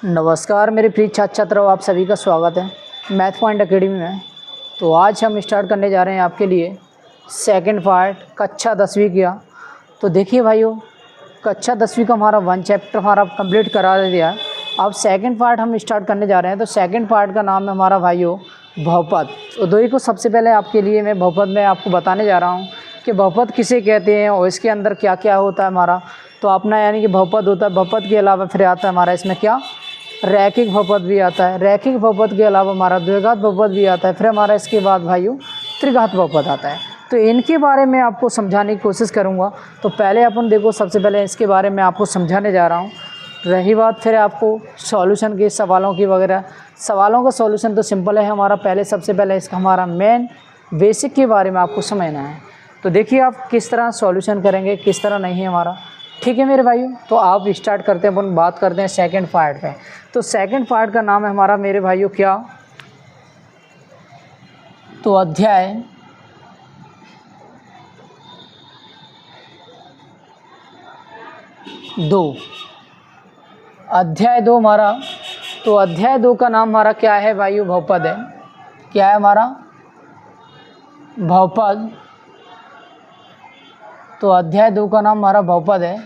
नमस्कार मेरे प्रिय छात्र छात्राओं, आप सभी का स्वागत है मैथ पॉइंट एकेडमी में। तो आज हम स्टार्ट करने जा रहे हैं आपके लिए सेकंड पार्ट कक्षा 10वीं का। तो देखिए भाइयों, कक्षा 10वीं का हमारा 1 चैप्टर हमारा कंप्लीट करा दिया। अब सेकंड पार्ट हम स्टार्ट करने जा रहे हैं। तो सेकंड पार्ट का नाम है हमारा भाइयों बहुपद। तो देखो, सबसे पहले आपके लिए मैं बहुपद में आपको बताने जा रहा हूँ कि बहुपद किसे कहते हैं और इसके अंदर क्या क्या होता है हमारा। तो अपना यानी कि बहुपद होता है, बहुपद के अलावा फिर आता है हमारा इसमें क्या, रैखिक बहुपद भी आता है। रैखिक बहुपद के अलावा हमारा द्विघात बहुपद भी आता है। फिर हमारा इसके बाद भाइयों त्रिघात बहुपद आता है। तो इनके बारे में आपको समझाने की कोशिश करूँगा। तो पहले अपन देखो, सबसे पहले इसके बारे में आपको समझाने जा रहा हूँ। रही बात फिर आपको सॉल्यूशन के सवालों की वगैरह, सवालों का सॉल्यूशन तो सिंपल है हमारा। पहले सबसे पहले इसका हमारा मेन बेसिक के बारे में आपको समझना है। तो देखिए आप किस तरह सॉल्यूशन करेंगे, किस तरह नहीं है हमारा, ठीक है मेरे भाइयों। तो आप स्टार्ट करते हैं, अपन बात करते हैं सेकंड पार्ट पे। तो सेकंड पार्ट का नाम है हमारा मेरे भाइयों क्या, तो अध्याय 2। अध्याय 2 हमारा, तो अध्याय 2 का नाम हमारा क्या है भाइयों, बहुपद है। क्या है हमारा, बहुपद। तो अध्याय 2 का नाम हमारा बहुपद है।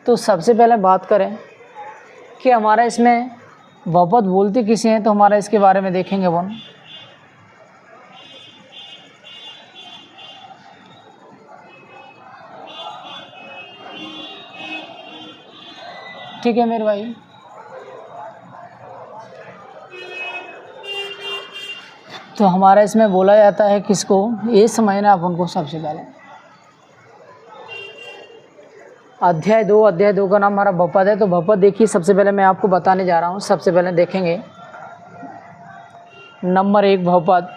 तो सबसे पहले बात करें कि हमारा इसमें बहुपद बोलते किसे हैं, तो हमारा इसके बारे में देखेंगे अपन। ठीक है मेरे भाई। तो हमारा इसमें बोला जाता है किसको, ये समझना अपन को सबसे पहले। अध्याय 2 का नाम हमारा बहुपद है। तो बहुपद देखिए, सबसे पहले मैं आपको बताने जा रहा हूँ। सबसे पहले देखेंगे नंबर 1 बहुपद।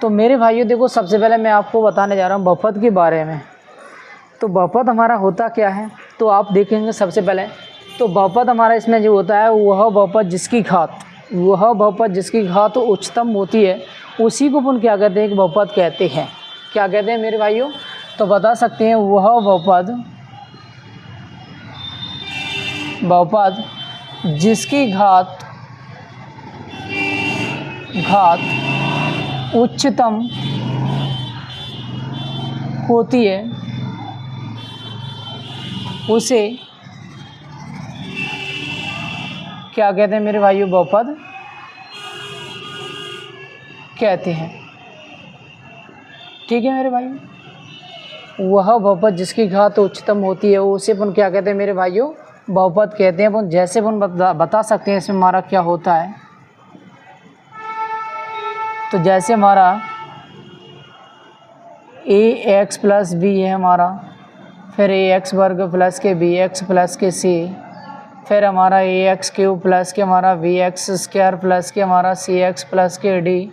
तो मेरे भाइयों देखो, सबसे पहले मैं आपको बताने जा रहा हूँ बहुपद के बारे में। तो बहुपद हमारा होता क्या है, तो आप देखेंगे सबसे पहले। तो बहुपद हमारा इसमें जो होता है वह बहुपद जिसकी घात, वह बहुपद जिसकी घात उच्चतम होती है, उसी को अपन क्या कहते हैं, एक बहुपद कहते हैं। क्या कहते हैं मेरे भाइयों, तो बता सकते हैं वह बहुपद जिसकी घात उच्चतम होती है, उसे क्या कहते हैं मेरे भाइयों, बहुपद कहते हैं। ठीक है मेरे भाई, वह बहुपद जिसकी घात उच्चतम होती है उसे अपन क्या कहते हैं मेरे भाइयों, बहुपद कहते हैं। अपन जैसे अपन बता सकते हैं इसमें हमारा क्या होता है। तो जैसे हमारा ax प्लस बी है हमारा, फिर ax वर्ग प्लस के bx प्लस के c, फिर हमारा ax क्यूब प्लस के हमारा vx स्क्वायर प्लस के हमारा cx प्लस के d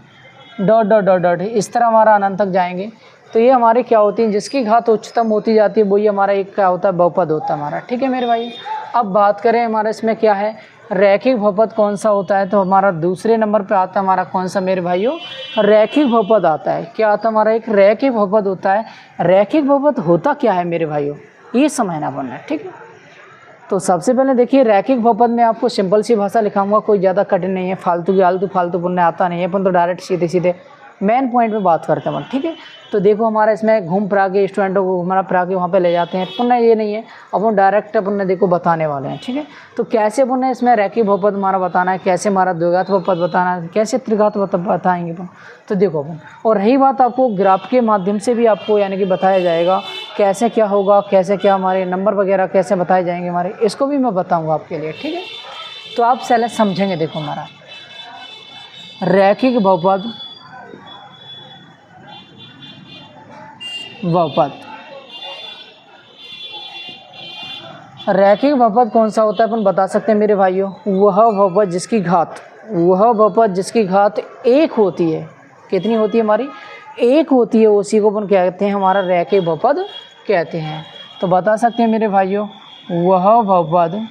dot dot dot dot, इस तरह हमारा अनंत तक जाएंगे। तो ये हमारे क्या होती हैं, जिसकी घात उच्चतम होती जाती है वही हमारा एक क्या होता है, बहुपद होता है हमारा। ठीक है मेरे भाई। अब बात करें हमारा इसमें क्या है, रैखिक बहुपद कौन सा होता है, तो हमारा दूसरे नंबर पे आता है हमारा कौन सा मेरे भाइयों, रैखिक बहुपद आता है। क्या आता है हमारा, एक रैखिक बहुपद होता है। रैखिक बहुपद होता क्या है मेरे भाइयों, ये समझना पड़ना है। ठीक है, तो सबसे पहले देखिए रैखिक बहुपद में आपको सिंपल सी भाषा लिखाऊंगा, कोई ज़्यादा कठिन नहीं है, फालतू पुण्य आता नहीं है। अपन तो डायरेक्ट सीधे सीधे मेन पॉइंट पे बात करते हैं। ठीक है, तो देखो हमारा इसमें घूम फिरा के स्टूडेंटों को घुमा फिरा के वहाँ पे ले जाते हैं। पुण्य ये नहीं है, अपन डायरेक्ट अपन ने देखो बताने वाले हैं। ठीक है, तो कैसे अपन ने इसमें रैखिक बहुपद हमारा बताना है, कैसे हमारा द्विघात बहुपद बताना है, कैसे त्रिघात बहुपद बताएंगे अपन। तो देखो अपन, और रही बात आपको ग्राफ के माध्यम से भी आपको यानी कि बताया जाएगा कैसे क्या होगा, कैसे क्या हमारे नंबर वगैरह कैसे बताए जाएंगे हमारे, इसको भी मैं बताऊँगा आपके लिए। ठीक है, तो आप पहले समझेंगे। देखो हमारा रैखिक बहुपद रैखिक बहुपद कौन सा होता है अपन बता सकते हैं मेरे भाइयों, वह बहुपद जिसकी घात एक होती है। कितनी होती है हमारी, एक होती है, उसी को अपन कहते हैं हमारा रैखिक बहुपद कहते हैं। तो बता सकते हैं मेरे भाइयों, वह बहुपद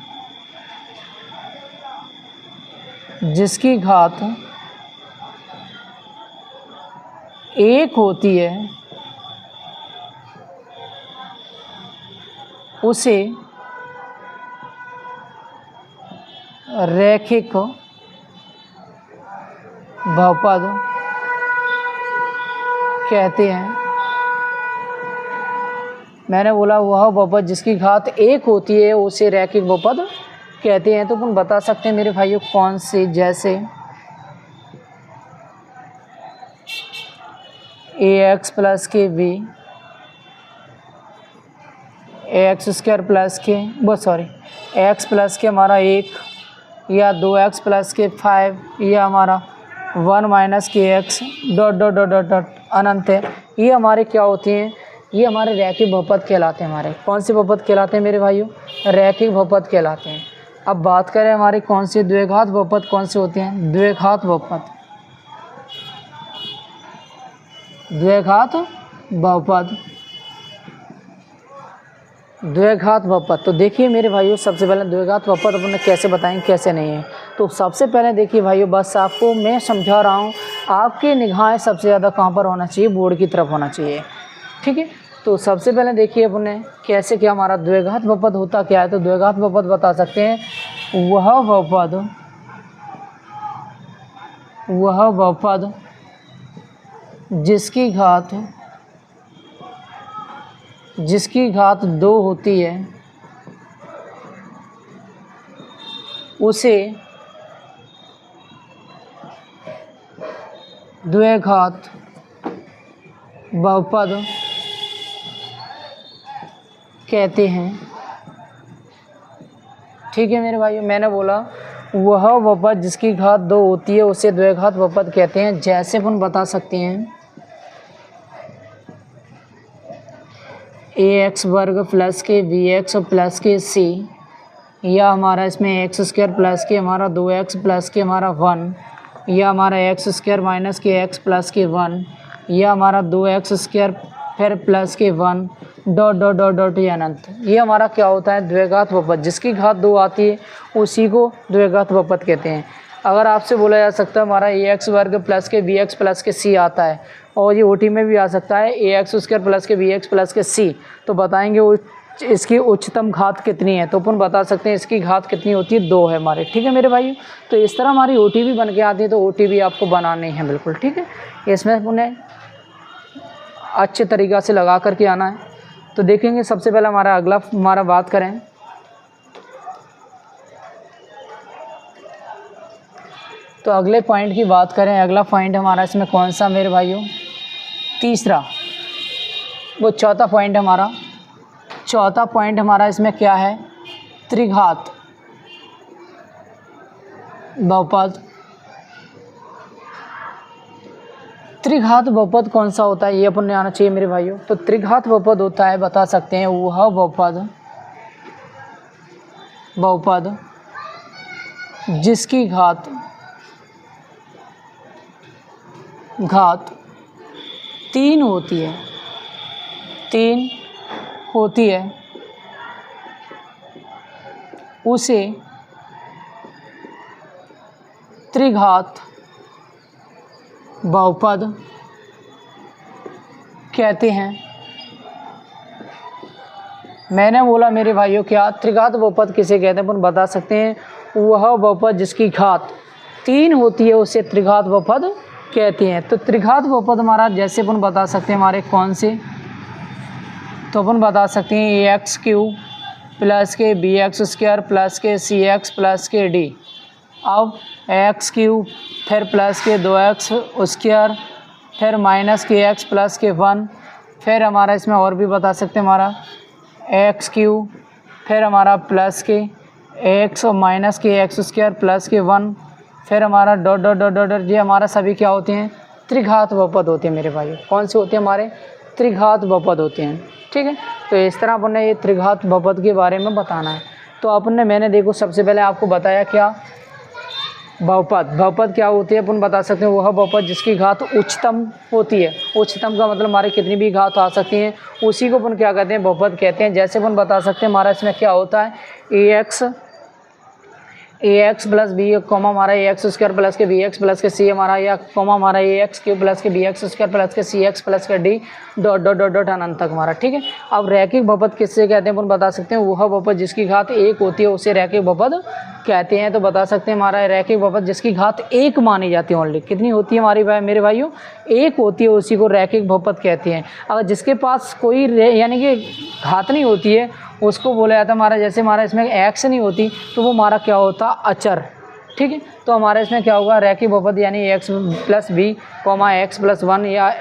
जिसकी घात एक होती है उसे रैखिक बहुपद कहते हैं। मैंने बोला वह बहुपद जिसकी घात 1 होती है उसे रैखिक बहुपद कहते हैं। तो अपन बता सकते हैं मेरे भाइयों कौन से, जैसे ax प्लस के बी एक्स स्क्वायर प्लस के एक्स प्लस के हमारा 1 या 2x प्लस के 5 या हमारा 1 माइनस के x dot dot dot dot dot अनंत है। ये हमारे क्या होती हैं, ये हमारे रैखिक बहुपद कहलाते हैं। हमारे कौन से बहुपद कहलाते हैं मेरे भाइयों, रैखिक बहुपद कहलाते हैं। अब बात करें हमारे कौन से द्विघात बहुपद कौन से होते हैं, द्विघात बहुपद, द्विघात बहुपद, द्विघात बहुपद। तो देखिए मेरे भाइयों सबसे पहले द्विघात बहुपद अपन कैसे बताएंगे कैसे नहीं है। तो सबसे पहले देखिए भाइयों, बस आपको मैं समझा रहा हूँ, आपकी निगाहें सबसे ज़्यादा कहाँ पर होना चाहिए, बोर्ड की तरफ होना चाहिए, ठीक है। तो सबसे पहले देखिए अपने कैसे क्या हमारा द्विघात बहुपद होता क्या है। तो द्विघात बहुपद बता सकते हैं वह बहुपद जिसकी घात 2 होती है उसे द्विघात बहुपद कहते हैं, ठीक है मेरे भाइयों। मैंने बोला वह बहुपद जिसकी घात 2 होती है उसे द्विघात बहुपद कहते हैं। जैसे अपन बता सकते हैं ax वर्ग प्लस के bx प्लस के c, या हमारा इसमें एक्स स्क्वायर प्लस के हमारा 2x प्लस के हमारा 1, या हमारा एक्स स्क्वायर माइनस के x प्लस के 1, या हमारा 2x स्क्वायर फिर प्लस के 1 डॉट डॉट डॉट डॉट ये अनंत। ये हमारा क्या होता है, द्विघात बहुपद। जिसकी घात 2 आती है उसी को द्विघात बहुपद कहते हैं। अगर आपसे बोला जा सकता है हमारा ax वर्ग प्लस के bx प्लस के c आता है, और ये ओटी में भी आ सकता है ax स्क्वायर प्लस के bx प्लस के c, तो बताएंगे वो इसकी उच्चतम घात कितनी है। तो अपन बता सकते हैं इसकी घात कितनी होती है, 2 है हमारे, ठीक है मेरे भाई। तो इस तरह हमारी ओटी भी बन के आती है, तो ओटी भी आपको बनानी है बिल्कुल, ठीक है। इसमें उन्हें अच्छे तरीक़ा से लगा करके आना है। तो देखेंगे सबसे पहले हमारा बात करें तो अगले पॉइंट की बात करें। अगला पॉइंट हमारा इसमें कौन सा मेरे भाइयों, तीसरा, वो चौथा पॉइंट हमारा। चौथा पॉइंट हमारा इसमें क्या है, त्रिघात बहुपद। त्रिघात बहुपद कौन सा होता है ये अपन ने आना चाहिए मेरे भाइयों। तो त्रिघात बहुपद होता है, बता सकते हैं वह बहुपद जिसकी घात 3 होती है, 3 होती है, उसे त्रिघात बहुपद कहते हैं। मैंने बोला मेरे भाइयों क्या, त्रिघात बहुपद किसे कहते हैं, अपन बता सकते हैं वह बहुपद जिसकी घात 3 होती है उसे त्रिघात बहुपद कहते हैं। तो त्रिघात बहुपद हमारा जैसे अपन बता सकते हैं हमारे कौन से, तो अपन बता सकते हैं ax क्यूब प्लस के bx स्क्वायर प्लस के cx प्लस के d। अब एक्स क्यूब फिर प्लस के 2x स्क्वायर फिर माइनस के x प्लस के 1, फिर हमारा इसमें और भी बता सकते हैं हमारा एक्स क्यूब फिर हमारा प्लस के x और माइनस के x स्क्वायर प्लस के 1, फिर हमारा डॉट डॉट डॉट डॉट। ये हमारा सभी क्या होते हैं, त्रिघात बहुपद होते हैं मेरे भाई। कौन से होते हैं हमारे, त्रिघात बहुपद होते हैं, ठीक है। तो इस तरह अपन ने ये त्रिघात बहुपद के बारे में बताना है। तो अपन ने मैंने देखो सबसे पहले आपको बताया क्या, बहुपद क्या होती है, अपन बता सकते हैं वह बहुपद जिसकी घात उच्चतम होती है। उच्चतम का मतलब हमारे कितनी भी घात आ सकती हैं, उसी को अपन क्या कहते हैं, बहुपद कहते हैं। जैसे अपन बता सकते हैं हमारा इसमें क्या होता है, A X plus B comma हमारा ए एक्स स्क्वायर प्लस के बी एक्स प्लस के सी हमारा, या कॉमा हमारा ए एक्स क्यूब प्लस के बी एक्स स्क्वायर प्लस के सी एक्स प्लस के D dot dot dot dot अनंत तक हमारा। ठीक है, अब रैखिक बहुपद किससे कहते हैं अपन बता सकते हैं, वह बहुपद जिसकी घात एक होती है उसे रैखिक बहुपद कहते हैं। तो बता सकते हैं हमारा रैखिक बहुपद जिसकी घात एक मानी जाती है, ओनली कितनी होती है हमारी भाई मेरे भाइयों, एक होती है, उसी को रैखिक बहुपद कहते हैं। अगर जिसके पास कोई यानी कि घात नहीं होती है उसको बोला जाता है हमारा, जैसे हमारा इसमें एक्स नहीं होती तो वो हमारा क्या होता, अचर। ठीक है, तो हमारे इसमें क्या होगा, रैखिक बहुपद यानी x plus B comma x plus 1 या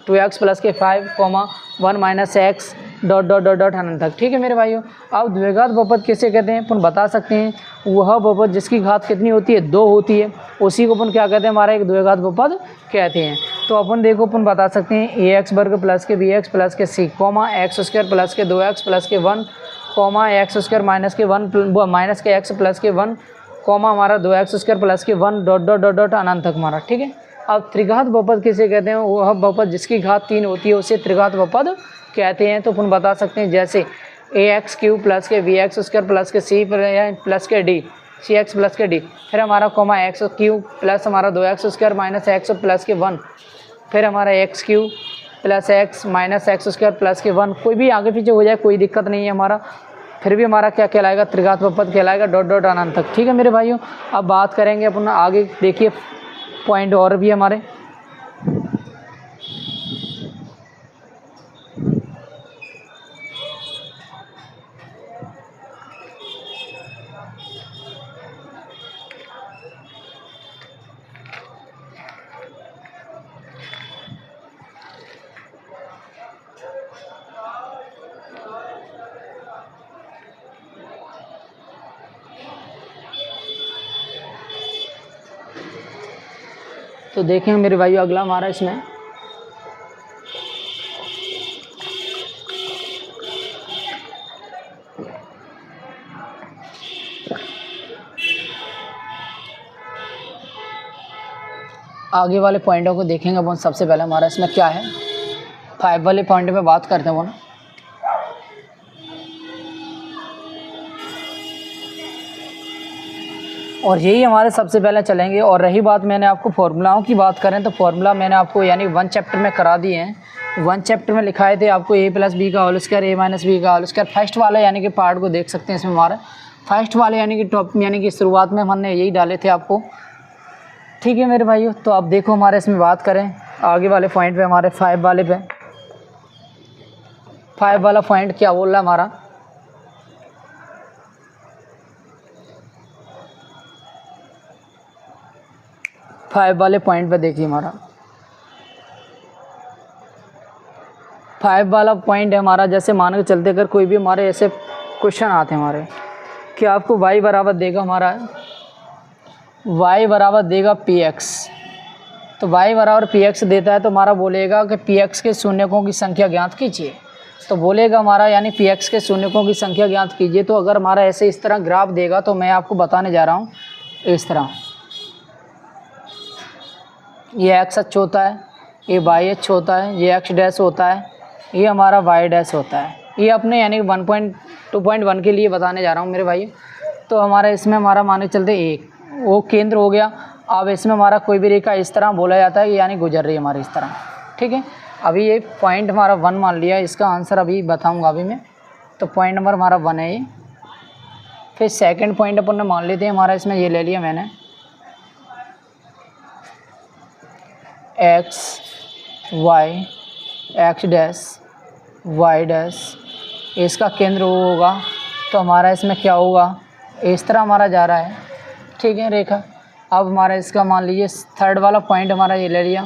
2x प्लस के 5 comma 1 minus x dot dot dot dot अनंत तक। ठीक है मेरे भाइयों, अब द्विघात बहुपद किसे कहते हैं अपन बता सकते हैं, वह बहुपद जिसकी घात कितनी होती है, 2 होती है, उसी को अपन क्या कहते हैं, हमारा एक द्विघात बहुपद कहते हैं। तो अपन देखो अपन बता सकते हैं ए एक्स वर्ग प्लस के बी एक्स प्लस के C comma x square plus के 2x प्लस के 1 कॉमा एक्स स्क्वायर माइनस के 1 माइनस के एक्स प्लस के 1 कॉमा हमारा 2x स्क्वायर प्लस के 1 डॉट डॉट डॉट डॉट अनंत तक हमारा। ठीक है, अब त्रिघात बहुपद किसे कहते हैं, वह बहुपद जिसकी घात 3 होती है उसे त्रिघात बहुपद कहते हैं। तो अपन बता सकते हैं जैसे ए एक्स क्यूब प्लस के बी एक्स स्क्वायर प्लस के सी प्लस के डी सी एक्स प्लस के डी, फिर हमारा कॉमा एक्स क्यूब प्लस हमारा 2x square minus x plus के 1, फिर हमारा x cube plus x minus x square plus के 1, कोई भी आगे पीछे हो जाए कोई दिक्कत नहीं है हमारा, फिर भी हमारा क्या कहलाएगा, त्रिघात बहुपद कहलाएगा डॉट डॉट अनंत तक। ठीक है मेरे भाइयों, अब बात करेंगे अपन आगे, देखिए पॉइंट और भी हमारे। तो देखेंगे मेरे भाइयों अगला हमारा इसमें आगे वाले पॉइंटों को देखेंगे अपन। सबसे पहले हमारा इसमें क्या है, 5 वाले पॉइंट पे बात करते हैं वो ना। और यही हमारे सबसे पहले चलेंगे। और रही बात, मैंने आपको फॉर्मूलाओं की बात करें तो फॉर्मूला मैंने आपको यानी 1 चैप्टर में करा दिए हैं। 1 चैप्टर में लिखाए थे आपको a प्लस बी का whole square a minus B का होल स्क्वायर। फर्स्ट वाला यानी कि पार्ट को देख सकते हैं इसमें हमारा फर्स्ट वाले यानी कि टॉप यानी कि शुरुआत में हमने यही डाले थे आपको। ठीक है मेरे भाइयों, तो अब देखो हमारे इसमें बात करें आगे वाले पॉइंट पे, हमारे 5 वाले पे। 5 वाला पॉइंट क्या बोल रहा है हमारा, फाइव वाले पॉइंट पे देखिए हमारा 5 वाला पॉइंट है हमारा। जैसे मान के चलते अगर कोई भी हमारे ऐसे क्वेश्चन आते हैं हमारे कि आपको y बराबर देगा हमारा y बराबर देगा px, तो y बराबर px देता है तो हमारा बोलेगा कि px के शून्यकों की संख्या ज्ञात कीजिए। तो बोलेगा हमारा यानी px के शून्यकों की संख्या ज्ञात कीजिए। तो अगर हमारा ऐसे इस तरह ग्राफ देगा तो मैं आपको बताने जा रहा हूँ इस तरह, ये x अक्ष होता है, ये y अक्ष होता है, ये x डैश होता है, ये हमारा y डैश होता है। ये अपने यानी 1.2.1 के लिए बताने जा रहा हूँ मेरे भाई। तो हमारा इसमें हमारा मान के चलते एक वो केंद्र हो गया। अब इसमें हमारा कोई भी रेखा इस तरह बोला जाता है यानी गुजर रही है हमारी इस तरह। ठीक है, अभी ये पॉइंट हमारा 1 मान लिया, इसका आंसर अभी बताऊँगा अभी मैं। तो पॉइंट नंबर हमारा 1 है ये। फिर सेकेंड पॉइंट अपन ने मान लेते हैं हमारा, इसमें ये ले लिया मैंने x y x dash y dash, इसका केंद्र वो होगा। तो हमारा इसमें क्या होगा, इस तरह हमारा जा रहा है। ठीक है रेखा। अब हमारा इसका मान लीजिए थर्ड वाला पॉइंट हमारा ये ले लिया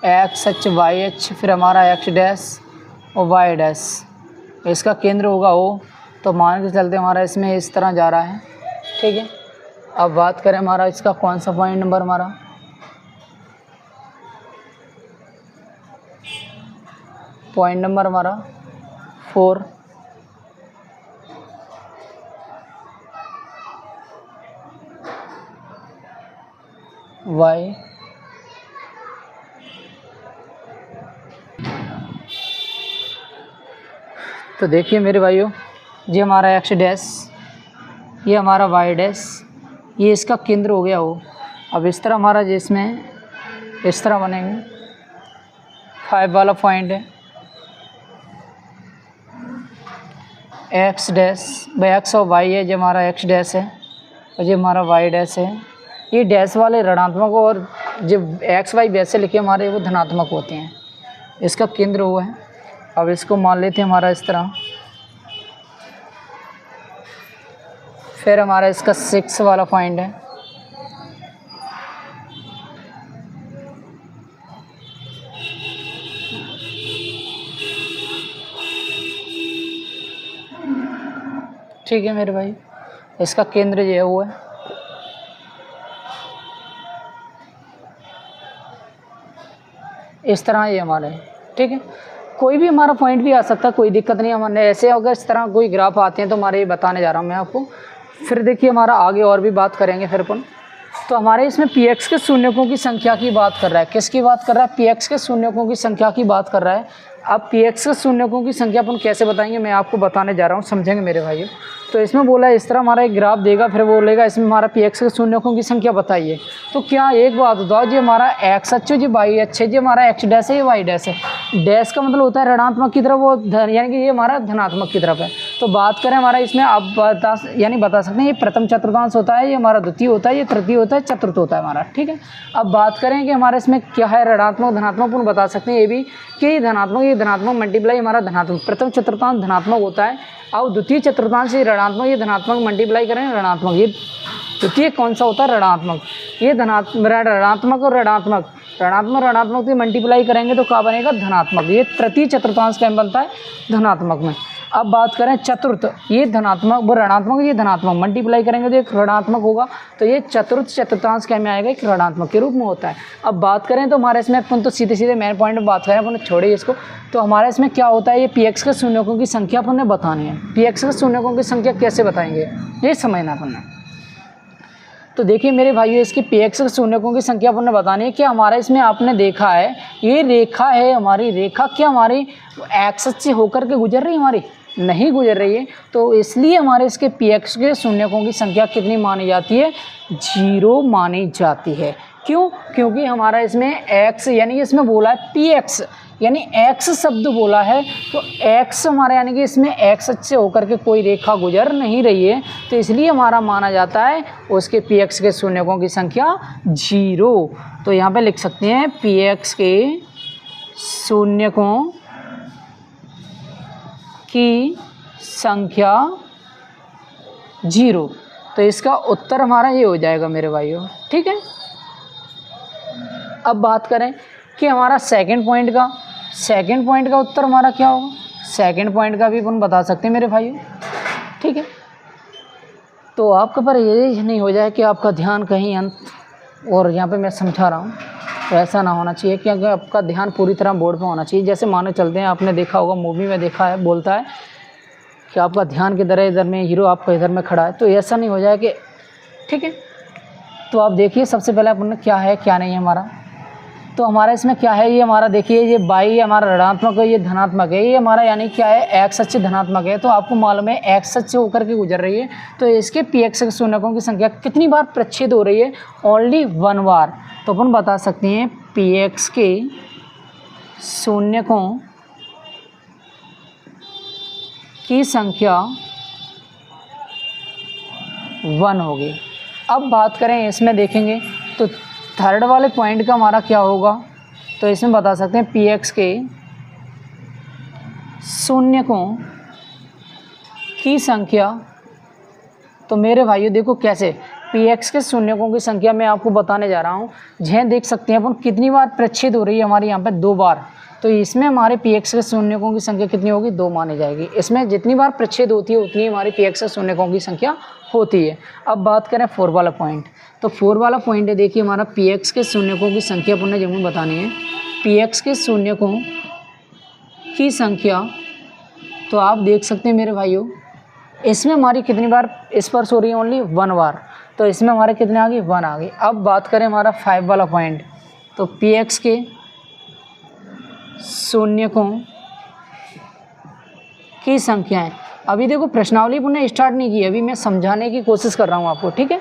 x अक्ष y अक्ष, फिर हमारा x डैश और y डैश, इसका केंद्र होगा O। तो मान के चलते हमारा इसमें इस तरह जा रहा है। ठीक है, अब बात करें हमारा इसका कौन सा पॉइंट नंबर, हमारा पॉइंट नंबर हमारा 4। y तो देखिए मेरे भाइयों ये हमारा एक्स डैश, ये हमारा वाई डैश, ये इसका केंद्र हो गया वो। अब इस तरह हमारा जिसमें इस तरह बनेंगे, 5 वाला पॉइंट है एक्स डैश बाई एक्स और वाई है, जो हमारा एक्स डैश है और ये हमारा वाई डैश है। ये डैश वाले ऋणात्मक और जो एक्स वाई वैसे लिखे हमारे वो धनात्मक होते हैं, इसका केंद्र वो है। अब इसको मान लेते हैं हमारा इस तरह। फिर हमारा इसका 6 वाला पॉइंट है, ठीक है मेरे भाई, इसका केंद्र जो है वो है। इस तरह ये हमारा है, ठीक है। कोई भी हमारा पॉइंट भी आ सकता है, कोई दिक्कत नहीं। हमारे ऐसे अगर इस तरह कोई ग्राफ आते हैं तो हमारे ये बताने जा रहा हूँ मैं आपको। फिर देखिए हमारा आगे और भी बात करेंगे फिर अपन। तो हमारे इसमें पी एक्स के शून्यकों की संख्या की बात कर रहा है। किसकी बात कर रहा है? पी एक्स के शून्यकों की संख्या की बात कर रहा है। अब पी एक्स के शून्यकों की संख्या अपन कैसे बताएंगे मैं आपको बताने जा रहा हूँ, समझेंगे मेरे भाइयों। तो इसमें बोला है इस तरह हमारा एक ग्राफ देगा, फिर बोलेगा इसमें हमारा पी एक्स के शून्यकों की संख्या बताइए। तो क्या एक बात बताओ, जो हमारा एक्स अच्छे जो वाई अच्छे, जो हमारा एक्स डैश है ये वाई डैश है। डैश का मतलब होता है ऋणात्मक की तरफ, वो यानी कि ये हमारा धनात्मक की तरफ है। तो बात करें हमारा इसमें अब बता सकते हैं ये प्रथम चतुर्थांश होता है, ये हमारा द्वितीय होता है, ये तृतीय होता है, चतुर्थ होता है हमारा, ठीक है। अब बात करें कि हमारे इसमें क्या है, ऋणात्मक धनात्मक अपन बता सकते हैं ये भी कि ये धनात्मक मल्टीप्लाई हमारा धनात्मक, प्रथम चतुर्थांश धनात्मक होता है और द्वितीय चतुर्थांश ये ऋणात्मक, ये धनात्मक मल्टीप्लाई करें ऋणात्मक, ये द्वितीय कौन सा होता है? ऋणात्मक। ये ऋणात्मक और ऋणात्मक से मल्टीप्लाई करेंगे तो क्या बनेगा? धनात्मक। ये तृतीय चतुर्थांश का बनता है धनात्मक में। अब बात करें चतुर्थ, ये धनात्मक वो ऋणात्मक, ये धनात्मक मल्टीप्लाई करेंगे तो एक ऋणात्मक होगा, तो ये चतुर्थ चतुर्थांश क्या में आएगा? एक ऋणात्मक के रूप में होता है। अब बात करें तो हमारे इसमें अपन तो सीधे मेन पॉइंट में बात करें, अपन छोड़िए इसको। तो हमारे इसमें क्या होता है, ये पी एक्स के शून्यकों की संख्या अपन ने बतानी है। पी एक्स के शून्यकों की संख्या कैसे बताएंगे ये समझना अपन ने। तो देखिए मेरे भाइयों, इसकी पी एक्स के शून्यकों की संख्या अपन ने बतानी है कि हमारा इसमें आपने देखा है ये रेखा है, हमारी रेखा क्या हमारी एक्स से होकर के गुजर रही है? हमारी नहीं गुजर रही है। तो इसलिए हमारे इसके पी एक्स के शून्यकों की संख्या कितनी मानी जाती है? 0 मानी जाती है। क्यों? क्योंकि हमारा इसमें एक्स यानी इसमें बोला है पी एक्स यानी एक्स शब्द बोला है, तो एक्स हमारा यानी कि इसमें एक्स से होकर के कोई रेखा गुजर नहीं रही है, तो इसलिए हमारा माना जाता है उसके पी एक्स के शून्यकों की संख्या 0। तो यहाँ पे लिख सकते हैं पी एक्स के शून्यकों की संख्या 0। तो इसका उत्तर हमारा ये हो जाएगा मेरे भाइयों, ठीक है। अब बात करें कि हमारा सेकंड पॉइंट का उत्तर हमारा क्या होगा? सेकंड पॉइंट का भी अपन बता सकते हैं मेरे भाइयों, ठीक है। तो आपके पर ये नहीं हो जाए कि आपका ध्यान कहीं अंत और यहाँ पे मैं समझा रहा हूँ, तो ऐसा ना होना चाहिए, क्योंकि आपका ध्यान पूरी तरह बोर्ड पे होना चाहिए। जैसे मानो चलते हैं, आपने देखा होगा मूवी में देखा है, बोलता है कि आपका ध्यान किधर है, इधर में हीरो आपका इधर में खड़ा है, तो ऐसा नहीं हो जाए कि, ठीक है। तो आप देखिए सबसे पहले अपन क्या है क्या नहीं है हमारा। तो हमारा इसमें क्या है, ये हमारा देखिए ये बाई हमारा ऋणात्मक है, ये धनात्मक है, ये हमारा यानी क्या है एक्स अक्ष धनात्मक है। तो आपको मालूम है एक्स अक्ष होकर के गुजर रही है, तो इसके पी एक्स के शून्यकों की संख्या कितनी बार प्रच्छेद हो रही है? ओनली 1 बार। तो अपन बता सकते हैं पी एक्स के शून्यकों की संख्या 1 होगी। अब बात करें इसमें देखेंगे तो थर्ड वाले पॉइंट का हमारा क्या होगा, तो इसमें बता सकते हैं पी एक्स के शून्यकों की संख्या। तो मेरे भाइयों देखो कैसे पी एक्स के शून्यकों की संख्या मैं आपको बताने जा रहा हूँ। जहाँ देख सकते हैं अपन कितनी बार प्रच्छेद हो रही है हमारी यहाँ पे 2 बार। तो इसमें हमारे पी एक्स के शून्यकों की संख्या कितनी होगी? 2 मानी जाएगी। इसमें जितनी बार प्रच्छेद होती है उतनी हमारी पी एक्स के शून्यकों की संख्या होती है। अब बात करें 4 वाला पॉइंट, तो 4 वाला पॉइंट है देखिए हमारा पी एक्स के शून्यकों की संख्या अपन ने जरूर बतानी है। पी एक्स के शून्यकों की संख्या, तो आप देख सकते हैं मेरे भाइयों इसमें हमारी कितनी बार स्पर्श हो रही है? ओनली 1 बार। तो इसमें हमारे कितने आ गई? 1 आ गई। अब बात करें हमारा 5 वाला पॉइंट, तो पी एक्स के शून्यकों की संख्याएं, अभी देखो प्रश्नावली पुनः स्टार्ट नहीं की, अभी मैं समझाने की कोशिश कर रहा हूँ आपको, ठीक है।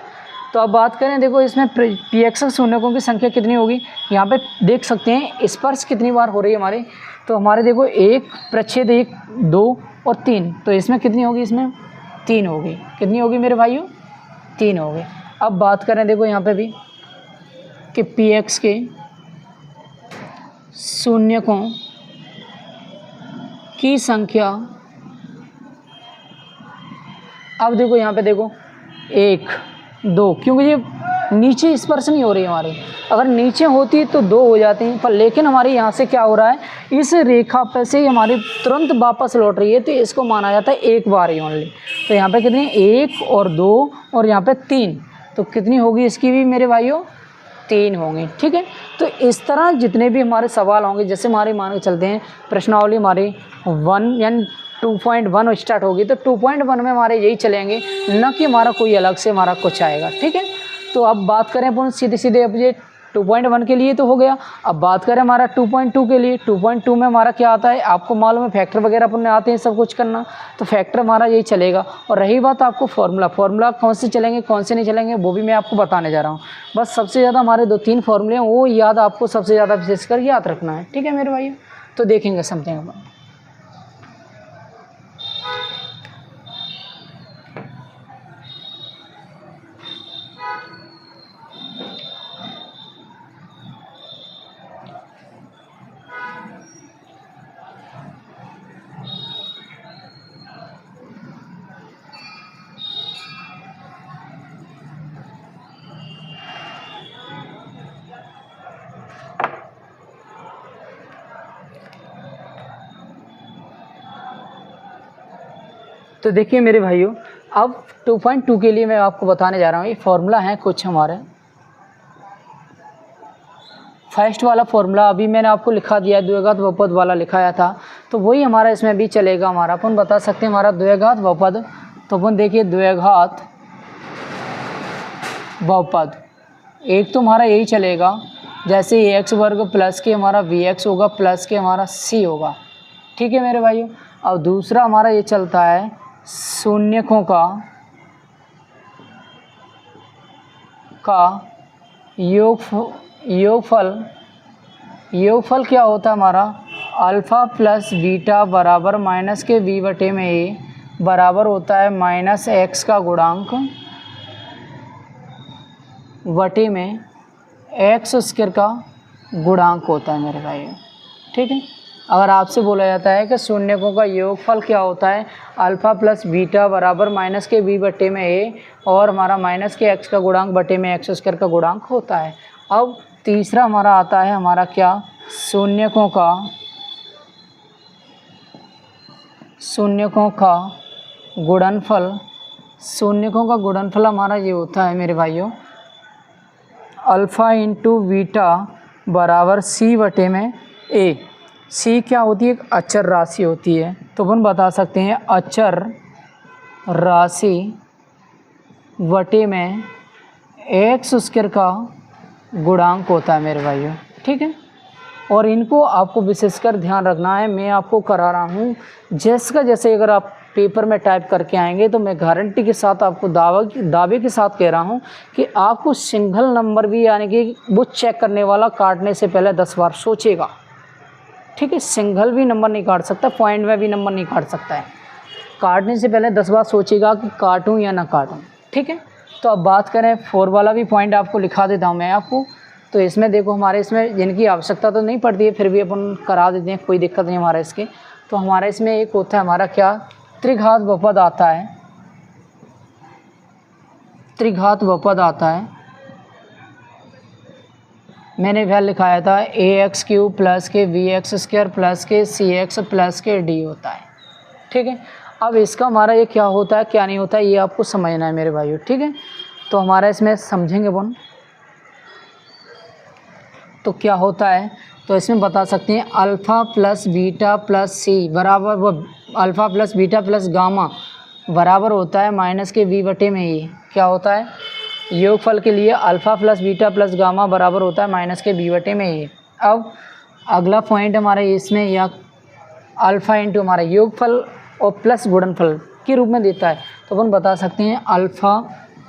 तो अब बात करें, देखो इसमें पी एक्स शून्यकों की संख्या कितनी होगी, यहाँ पे देख सकते हैं स्पर्श कितनी बार हो रही है हमारे। तो हमारे देखो 1 प्रच्छेद 1 2 और 3, तो इसमें कितनी होगी, इसमें 3 होगी। कितनी होगी मेरे भाइयों, 3 होगी। अब बात करें देखो यहाँ पे भी कि पी एक्स के शून्यकों की संख्या, अब देखो यहाँ पे देखो 1 2, क्योंकि ये नीचे स्पर्श नहीं हो रही हमारी, अगर नीचे होती तो 2 हो जाती हैं, पर लेकिन हमारे यहाँ से क्या हो रहा है, इस रेखा पे से हमारी तुरंत वापस लौट रही है, तो इसको माना जाता है एक बार ही ओनली। तो यहाँ पे कितनी, 1 और 2 और यहाँ पे 3, तो कितनी होगी इसकी भी मेरे भाइयों, 3 होंगे, ठीक है। तो इस तरह जितने भी हमारे सवाल होंगे, जैसे हमारे मान के चलते हैं प्रश्नावली हमारी 1 यानी 2.1 स्टार्ट होगी, तो 2.1 में हमारे यही चलेंगे, न कि हमारा कोई अलग से हमारा कुछ आएगा, ठीक है। तो अब बात करें अपन सीधे सीधे, अब ये 2.1 के लिए तो हो गया। अब बात करें हमारा 2.2 के लिए, 2.2 में हमारा क्या आता है, आपको मालूम है फैक्टर वगैरह अपन आते हैं सब कुछ करना, तो फैक्टर हमारा यही चलेगा। और रही बात आपको फार्मूला कौन से चलेंगे कौन से नहीं चलेंगे, वो भी मैं आपको बताने जा रहा हूँ। बस सबसे ज़्यादा हमारे 2-3 फार्मूले हैं, वो याद आपको सबसे ज़्यादा विशेषकर याद रखना है, ठीक है मेरे भाई। तो देखेंगे समझेंगे अपन। तो देखिए मेरे भाइयों, अब 2.2 के लिए मैं आपको बताने जा रहा हूँ, ये फार्मूला है कुछ हमारे। फर्स्ट वाला फार्मूला अभी मैंने आपको लिखा दिया है, द्विघात बहुपद वाला लिखाया था, तो वही हमारा इसमें भी चलेगा। हमारा अपन बता सकते हैं हमारा द्विघात बहुपद, तो अपन देखिए द्विघात बहुपद एक तो हमारा यही चलेगा, जैसे एक्स वर्ग प्लस के हमारा वी एक्स होगा प्लस के हमारा सी होगा, ठीक है मेरे भाइयों। अब दूसरा हमारा ये चलता है शून्यकों का योगफल क्या होता है हमारा, अल्फ़ा प्लस बीटा बराबर माइनस के बी बटे में ए बराबर होता है माइनस एक्स का गुणांक बटे में एक्स स्क्वायर का गुणांक होता है मेरे भाई, ठीक है। अगर आपसे बोला जाता है कि शून्यकों का योगफल क्या होता है, अल्फ़ा प्लस बीटा बराबर माइनस के बी बटे में ए और हमारा माइनस के एक्स का गुणांक बटे में एक्स स्क्वायर का गुणांक होता है। अब तीसरा हमारा आता है हमारा क्या, शून्यकों का गुणनफल। शून्यकों का गुणनफल हमारा ये होता है मेरे भाइयों, अल्फ़ा इंटू बीटा बराबर सी बटे में ए। सी क्या होती है, एक अचर राशि होती है, तो अपन बता सकते हैं अचर राशि बटे में एक्स स्क्वायर का गुणांक होता है मेरे भाइयों, ठीक है। और इनको आपको विशेषकर ध्यान रखना है, मैं आपको करा रहा हूँ जैसे अगर आप पेपर में टाइप करके आएंगे तो मैं गारंटी के साथ आपको दावे के साथ कह रहा हूँ कि आपको सिंगल नंबर भी यानी कि वो चेक करने वाला काटने से पहले 10 बार सोचेगा, ठीक है। सिंगल भी नंबर नहीं काट सकता, पॉइंट में भी नंबर नहीं काट सकता है, काटने से पहले 10 बार सोचेगा कि काटूं या ना काटूं, ठीक है। तो अब बात करें 4 वाला भी पॉइंट आपको लिखा देता हूं मैं आपको। तो इसमें देखो हमारे इसमें जिनकी आवश्यकता तो नहीं पड़ती है, फिर भी अपन करा देते हैं, कोई दिक्कत नहीं हमारा इसके। तो हमारा इसमें एक होता है हमारा क्या, त्रिघात बहुपद आता है, त्रिघात बहुपद आता है। मैंने वह लिखाया था ए एक्स क्यूब प्लस के वी एक्स स्क्वायर प्लस के सी एक्स प्लस के डी होता है, ठीक है। अब इसका हमारा ये क्या होता है क्या नहीं होता है ये आपको समझना है मेरे भाइयों, ठीक है। तो हमारा इसमें समझेंगे अपन, तो क्या होता है, तो इसमें बता सकते हैं अल्फ़ा प्लस बीटा प्लस सी बराबर वो alpha plus beta plus gamma बराबर होता है माइनस के वी बटे में ए। क्या होता है, योगफल के लिए alpha plus beta plus gamma बराबर होता है माइनस के बी बटे में ए। अब अगला पॉइंट हमारा इसमें या अल्फ़ा इंटू हमारा योगफल और प्लस गुणनफल, के रूप में देता है तो अपन बता सकते हैं alpha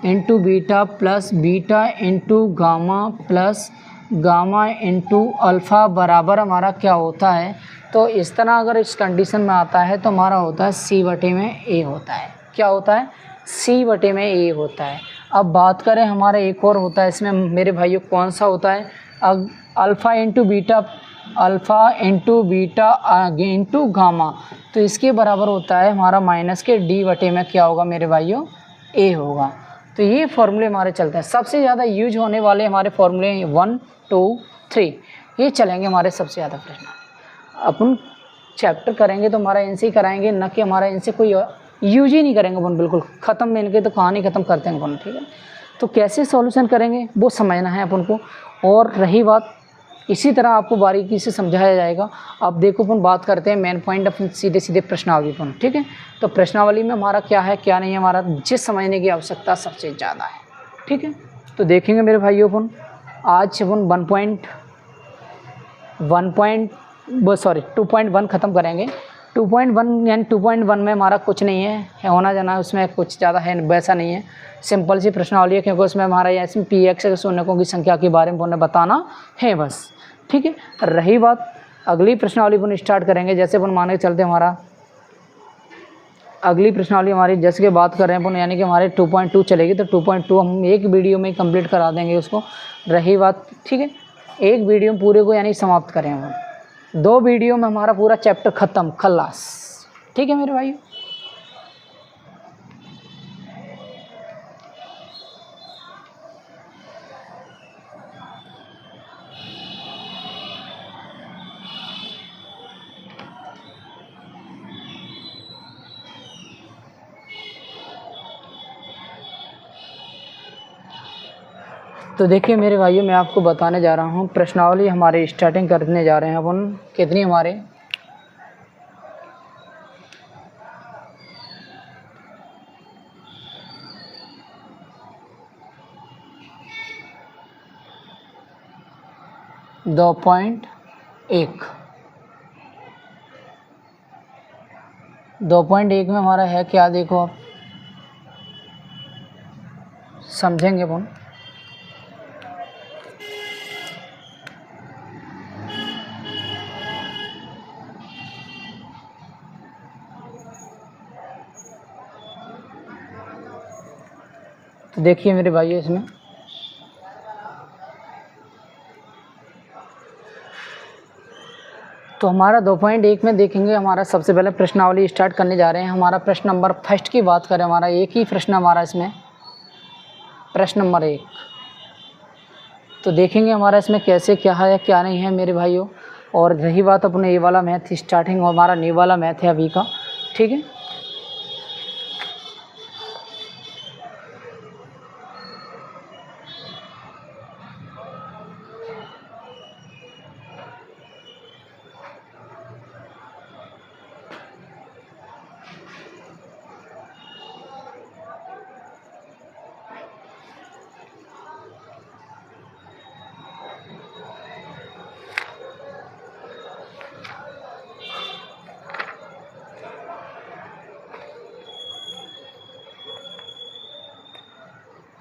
into beta plus beta into gamma plus gamma into alpha बराबर हमारा क्या होता है। तो इस तरह अगर इस कंडीशन में आता है तो हमारा होता है सी बटे में ए होता है। क्या होता है? सी बटे में ए होता है। अब बात करें हमारा एक और होता है इसमें मेरे भाइयों, कौन सा होता है? Alpha into beta into gamma, तो इसके बराबर होता है हमारा माइनस के डी बटे में क्या होगा मेरे भाइयों? ए होगा। तो ये फॉर्मूले हमारे चलते हैं। सबसे ज़्यादा यूज होने वाले हमारे फॉर्मूले 1 2 3 ये चलेंगे हमारे सबसे ज़्यादा प्रश्न। अपन चैप्टर करेंगे तो हमारा इनसे ही कराएंगे, न कि हमारा इनसे कोई यूज ही नहीं करेंगे अपन, बिल्कुल ख़त्म इनके तो कहानी ख़त्म करते हैं अपन। ठीक है, तो कैसे सॉल्यूशन करेंगे वो समझना है अपन को। और रही बात, इसी तरह आपको बारीकी से समझाया जाएगा। अब देखो अपन बात करते हैं मेन पॉइंट, अपन सीधे सीधे प्रश्नावली पर। ठीक है, तो प्रश्नावली में हमारा क्या है क्या नहीं है, हमारा जिस समझने की आवश्यकता सबसे ज़्यादा है। ठीक है, तो देखेंगे मेरे भाइयों अपन आज अपन 2.1 ख़त्म करेंगे। 2.1 यानी 2.1 में हमारा कुछ नहीं है होना जाना, उसमें कुछ ज़्यादा है वैसा नहीं है, सिंपल सी प्रश्नावली है, क्योंकि उसमें हमारा ऐसे पी एक्स शून्यकों की संख्या के बारे में उन्हें बताना है बस। ठीक है, रही बात अगली प्रश्नावली अपन स्टार्ट करेंगे। जैसे अपन मान के चलते हमारा अगली प्रश्नावली हमारी जैसे कि बात कर रहे हैं अपन, यानी कि हमारे 2.2 चलेगी, तो 2.2 हम एक वीडियो में ही कंप्लीट करा देंगे उसको। रही बात, ठीक है, एक वीडियो में पूरे को यानी समाप्त करें हम, 2 वीडियो में हमारा पूरा चैप्टर ख़त्म खल्लास। ठीक है मेरे भाई, तो देखिए मेरे भाइयों, मैं आपको बताने जा रहा हूँ प्रश्नावली हमारे स्टार्टिंग करने जा रहे हैं अपन। कितनी हमारे 2.1 2.1 में हमारा है क्या, देखो आप समझेंगे अपन। तो देखिए मेरे भाइयों, इसमें तो हमारा 2.1 में देखेंगे, हमारा सबसे पहले प्रश्नावली स्टार्ट करने जा रहे हैं। हमारा प्रश्न नंबर फर्स्ट की बात करें, हमारा एक ही प्रश्न हमारा इसमें प्रश्न नंबर 1। तो देखेंगे हमारा इसमें कैसे क्या है क्या नहीं है मेरे भाइयों। और रही बात अपने ये वाला मैथ स्टार्टिंग, हमारा न्यू वाला मैथ है अभी का। ठीक है,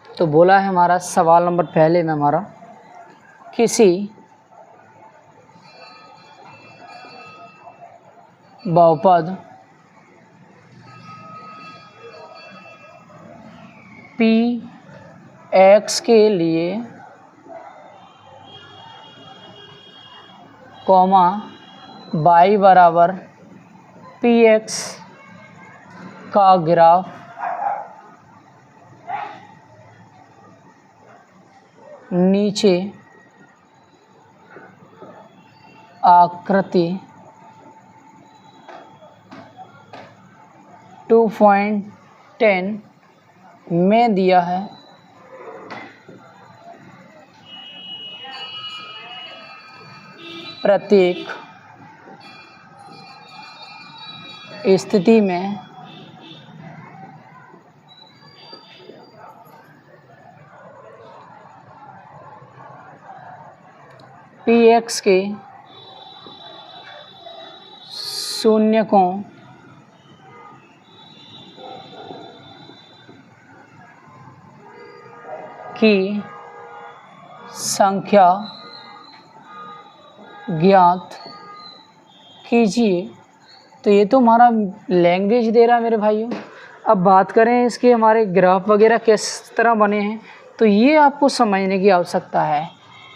तो बोला है हमारा सवाल नंबर पहले में हमारा, किसी बहुपद पी एक्स के लिए कॉमा y बराबर पी एक्स का ग्राफ नीचे आकृति 2.10 में दिया है। प्रत्येक स्थिति में पी एक्स के शून्यकों की संख्या ज्ञात कीजिए। तो ये तो हमारा लैंग्वेज दे रहा है मेरे भाइयों। अब बात करें इसके हमारे ग्राफ वगैरह किस तरह बने हैं, तो ये आपको समझने की आवश्यकता है।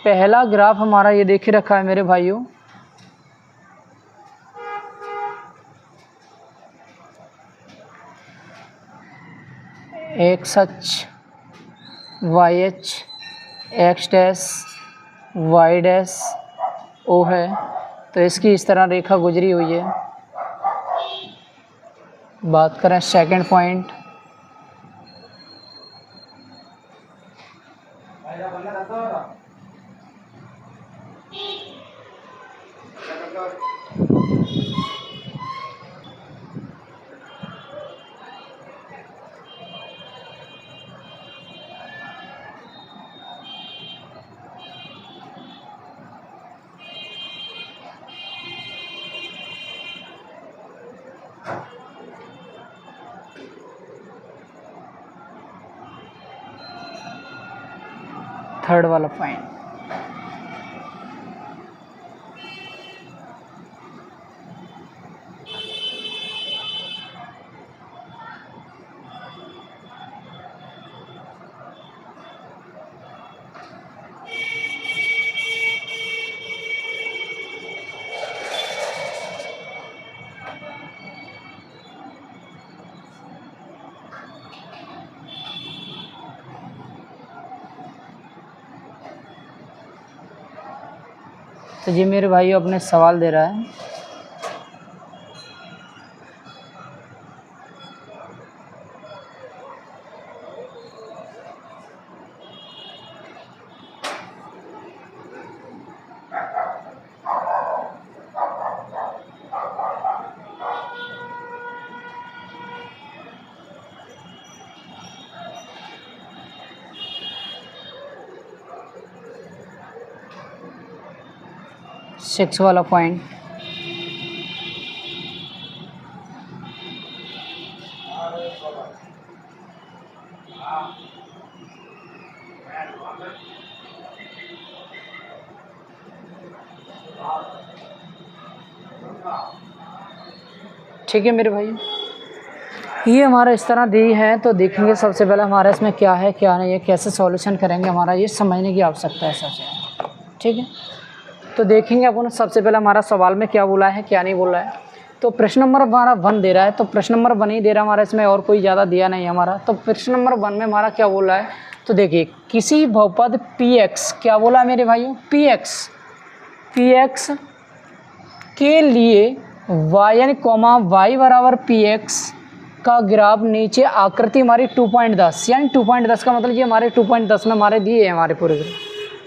पहला ग्राफ हमारा ये देखे रखा है मेरे भाइयों, एक्स अक्ष वाई अक्ष X dash Y dash O है। तो इसकी इस तरह रेखा गुजरी हुई है। बात करें सेकंड पॉइंट, थर्ड वाला पॉइंट, तो ये मेरे भाई अपने सवाल दे रहा है। सिक्स वाला पॉइंट, ठीक है मेरे भाई। ये हमारा इस तरह दी है, तो देखेंगे सबसे पहले हमारा इसमें क्या है क्या नहीं है, कैसे सॉल्यूशन करेंगे, हमारा ये समझने की आवश्यकता है सबसे। ठीक है, तो देखेंगे अपन सबसे पहले हमारा सवाल में क्या बोला है क्या नहीं बोला है। तो प्रश्न नंबर हमारा 1 दे रहा है, तो प्रश्न नंबर 1 ही दे रहा है हमारा, इसमें और कोई ज़्यादा दिया नहीं हमारा। तो प्रश्न नंबर 1 में हमारा क्या बोला है, तो देखिए किसी बहुपद px, क्या बोला है मेरे भाइयों, px के लिए y कॉमा y बराबर px का ग्राफ नीचे आकृति हमारी 2.10, यानी 2.10 का मतलब ये हमारे 2.10 में हमारे दिए हैं हमारे पूरे ग्राफ।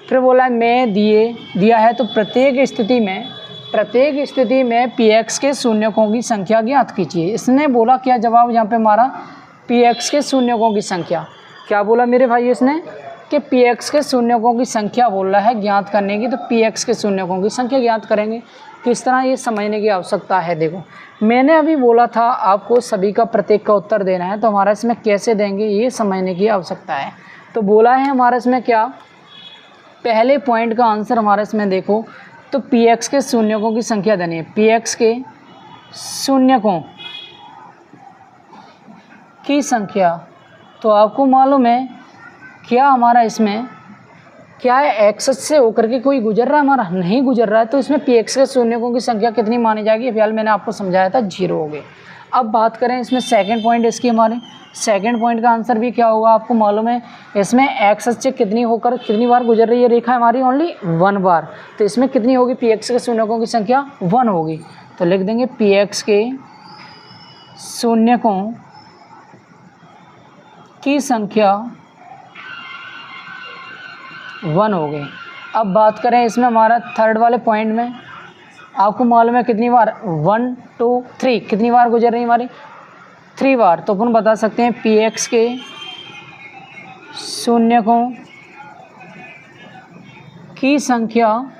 फिर बोला है मैं दिया है, तो प्रत्येक स्थिति में px के शून्यकों की संख्या ज्ञात कीजिए। इसने बोला क्या जवाब यहाँ पे हमारा, px के शून्यकों की संख्या। क्या बोला मेरे भाई इसने कि px के शून्यकों की संख्या बोल रहा है ज्ञात करने की, तो px के शून्यकों की संख्या ज्ञात करेंगे। किस तरह ये समझने की आवश्यकता है। देखो मैंने अभी बोला था आपको सभी का प्रत्येक का उत्तर देना है, तो हमारा इसमें कैसे देंगे ये समझने की आवश्यकता है। तो बोला है हमारा इसमें क्या, पहले पॉइंट का आंसर हमारा इसमें देखो, तो px के शून्यकों की संख्या देनी है। px के शून्यकों की संख्या, तो आपको मालूम है क्या हमारा इसमें क्या है, एक्स से होकर के कोई गुजर रहा है, हमारा नहीं गुजर रहा है, तो इसमें px के शून्यकों की संख्या कितनी मानी जाएगी, फिलहाल मैंने आपको समझाया था 0 हो गए। अब बात करें इसमें सेकंड पॉइंट, इसकी हमारे सेकंड पॉइंट का आंसर भी क्या होगा आपको मालूम है, इसमें एक्स से कितनी होकर कितनी बार गुजर रही है रेखा हमारी, ओनली 1 बार, तो इसमें कितनी होगी, px के शून्यकों की संख्या 1 होगी। तो लिख देंगे px के शून्यकों की संख्या 1 हो गई। अब बात करें इसमें हमारा थर्ड वाले पॉइंट में, आपको मालूम है कितनी बार, 1 2 3 कितनी बार गुजर रही हमारी, 3 बार। तो अपन बता सकते हैं px के शून्यकों की संख्या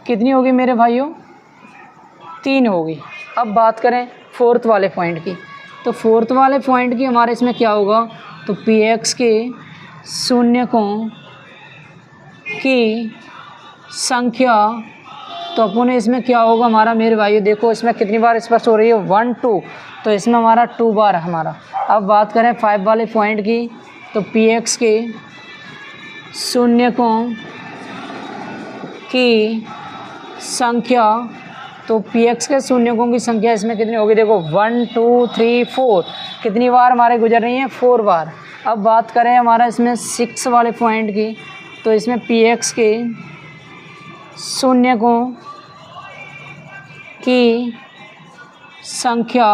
कितनी होगी मेरे भाइयों, 3 होगी। अब बात करें फोर्थ वाले पॉइंट की, तो फोर्थ वाले पॉइंट की हमारे इसमें क्या होगा, तो px के शून्यकों की संख्या, तो अपन इसमें क्या होगा हमारा मेरे भाइयों, देखो इसमें कितनी बार स्पर्श हो रही है 1 2, तो इसमें हमारा 2 बार है हमारा। अब बात करें 5 वाले पॉइंट की, तो पी एक्स के शून्यकों की संख्या, तो पी एक्स के शून्यकों की संख्या इसमें कितनी होगी, देखो 1 2 3 4, कितनी बार हमारे गुजर रही हैं 4 बार। अब बात करें हमारा इसमें 6 वाले पॉइंट की, तो इसमें पी एक्स के शून्यकों की संख्या,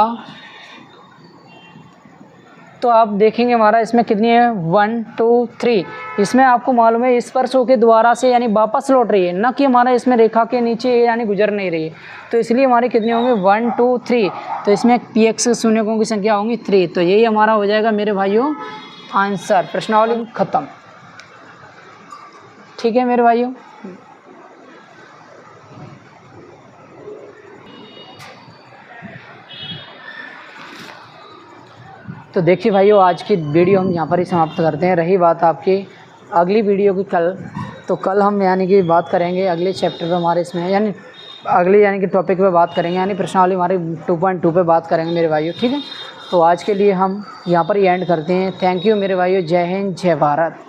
तो आप देखेंगे हमारा इसमें कितनी है 1 2 3, इसमें आपको मालूम है स्पर्श होकर दोबारा से यानी वापस लौट रही है, ना कि हमारा इसमें रेखा के नीचे यानी गुजर नहीं रही है, तो इसलिए हमारी कितनी होंगी 1 2 3, तो इसमें पी एक्स के शून्यकों की संख्या होंगी 3, तो यही हमारा हो जाएगा मेरे भाइयों आंसर। प्रश्नावली खत्म। ठीक है मेरे भाइयों। तो देखिए भाइयों, आज की वीडियो हम यहाँ पर ही समाप्त करते हैं। रही बात आपकी अगली वीडियो की कल, तो कल हम यानी कि बात करेंगे अगले चैप्टर पे हमारे इसमें यानी अगले यानी कि टॉपिक पे बात करेंगे, यानी प्रश्नावली हमारी 2.2 पे बात करेंगे मेरे भाइयों। ठीक है, तो आज के लिए हम यहाँ पर ही एंड करते हैं। थैंक यू मेरे भाइयों। जय हिंद, जय भारत।